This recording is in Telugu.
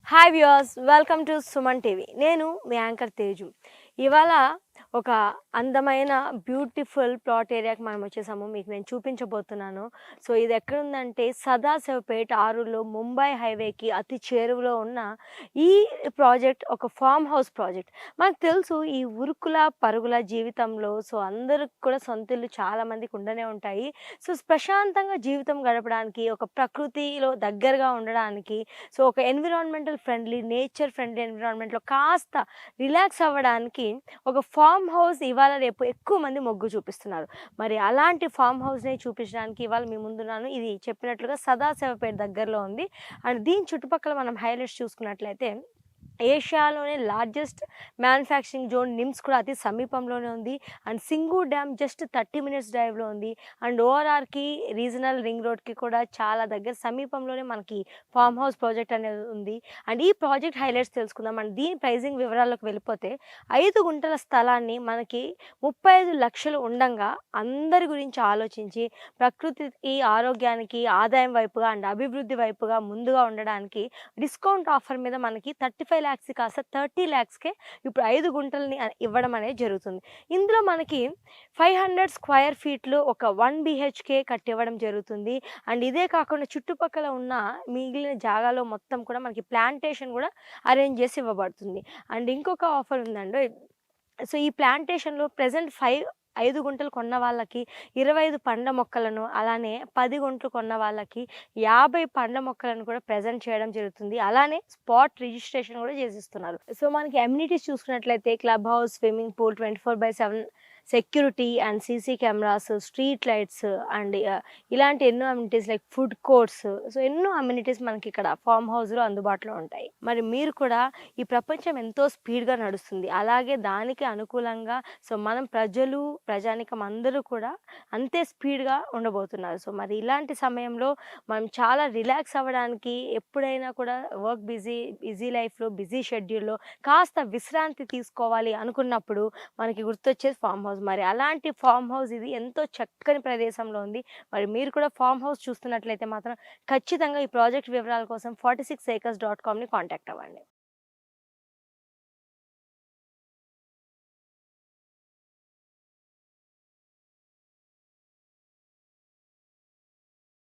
Hi viewers, welcome to Suman TV. నేను మీ యాంకర్ తేజు. ఇవాళ ఒక అందమైన బ్యూటిఫుల్ ప్లాట్ ఏరియాకి మనం వచ్చేసాము. మీకు నేను చూపించబోతున్నాను. సో ఇది ఎక్కడుందంటే సదాశివపేట ఆరులో ముంబై హైవేకి అతి చేరువలో ఉన్న ఈ ప్రాజెక్ట్ ఒక ఫామ్ హౌస్ ప్రాజెక్ట్. మనకు తెలుసు ఈ ఉరుకుల పరుగుల జీవితంలో సో అందరికి కూడా సొంత ఇల్లు చాలామందికి ఉండనే ఉంటాయి. సో ప్రశాంతంగా జీవితం గడపడానికి, ఒక ప్రకృతిలో దగ్గరగా ఉండడానికి, సో ఒక ఎన్విరాన్మెంటల్ ఫ్రెండ్లీ, నేచర్ ఫ్రెండ్లీ ఎన్విరాన్మెంట్లో కాస్త రిలాక్స్ అవ్వడానికి ఒక ఫామ్ హౌస్ ఇవాళ రేపు ఎక్కువ మంది మొగ్గు చూపిస్తున్నారు. మరి అలాంటి ఫామ్ హౌస్ని చూపించడానికి ఇవాళ మీ ముందున్నాను. ఇది చెప్పినట్లుగా సదాశివపేట దగ్గరలో ఉంది. అండ్ దీని చుట్టుపక్కల మనం హైలైట్స్ చూసుకున్నట్లయితే ఏషియాలోనే లార్జెస్ట్ మ్యానుఫ్యాక్చరింగ్ జోన్ నిమ్స్ కూడా అతి సమీపంలోనే ఉంది. And Singh dam just 30 minutes డ్రైవ్లో ఉంది. అండ్ ఓఆర్ఆర్కి రీజనల్ రింగ్ రోడ్కి కూడా చాలా దగ్గర సమీపంలోనే మనకి ఫామ్ హౌస్ ప్రాజెక్ట్ అనేది ఉంది. అండ్ ఈ ప్రాజెక్ట్ హైలైట్స్ తెలుసుకుందాం. అండ్ దీని ప్రైజింగ్ వివరాల్లోకి వెళ్ళిపోతే 5 గుంటల స్థలాన్ని మనకి 35 లక్షలు ఉండంగా అందరి గురించి ఆలోచించి ప్రకృతికి, ఆరోగ్యానికి, ఆదాయం వైపుగా అండ్ అభివృద్ధి వైపుగా ముందుగా ఉండడానికి డిస్కౌంట్ ఆఫర్ మీద మనకి 35 lakhs కాస్త 30 lakhsకే ఇప్పుడు 5 గుంటలని ఇవ్వడం అనేది జరుగుతుంది. ఇందులో మనకి 500 స్క్వేర్ ఫీట్లు ఒక 1 BHK కట్టివ్వడం జరుగుతుంది. అండ్ ఇదే కాకుండా చుట్టుపక్కల ఉన్న మిగిలిన జాగాలో మొత్తం కూడా మనకి ప్లాంటేషన్ కూడా అరేంజ్ చేసి ఇవ్వబడుతుంది. అండ్ ఇంకొక ఆఫర్ ఉందండి. సో ఈ ప్లాంటేషన్లో ప్రజెంట్ 5 గుంటలు కొన్న వాళ్ళకి 25 పండ్ల మొక్కలను, అలానే 10 గుంటలు కొన్న వాళ్ళకి 50 పండ్ల మొక్కలను కూడా ప్రజెంట్ చేయడం జరుగుతుంది. అలానే స్పాట్ రిజిస్ట్రేషన్ కూడా చేసిస్తున్నారు. సో మనకి అమ్యూనిటీస్ చూసుకున్నట్లయితే club house, swimming pool, 24/7 security and CC cameras, street lights and ఇలాంటి ఎన్నో amenities like food courts, so ఎన్నో అమ్యూనిటీస్ మనకి ఇక్కడ ఫామ్ హౌస్లో అందుబాటులో ఉంటాయి. మరి మీరు కూడా ఈ ప్రపంచం ఎంతో స్పీడ్గా నడుస్తుంది, అలాగే దానికి అనుకూలంగా సో మనం ప్రజానికం అందరూ కూడా అంతే స్పీడ్గా ఉండబోతున్నారు. సో మరి ఇలాంటి సమయంలో మనం చాలా రిలాక్స్ అవ్వడానికి, ఎప్పుడైనా కూడా బిజీ లైఫ్లో, బిజీ షెడ్యూల్లో కాస్త విశ్రాంతి తీసుకోవాలి అనుకున్నప్పుడు మనకి గుర్తొచ్చేది ఫామ్ హౌస్. మరి అలాంటి ఫామ్ హౌస్ ఇది ఎంతో చక్కని ప్రదేశంలో ఉంది. మరి మీరు కూడా ఫామ్ హౌస్ చూస్తున్నట్లయితే మాత్రం ఖచ్చితంగా ఈ ప్రాజెక్ట్ వివరాల కోసం 46acres.comని కాంటాక్ట్ అవ్వండి.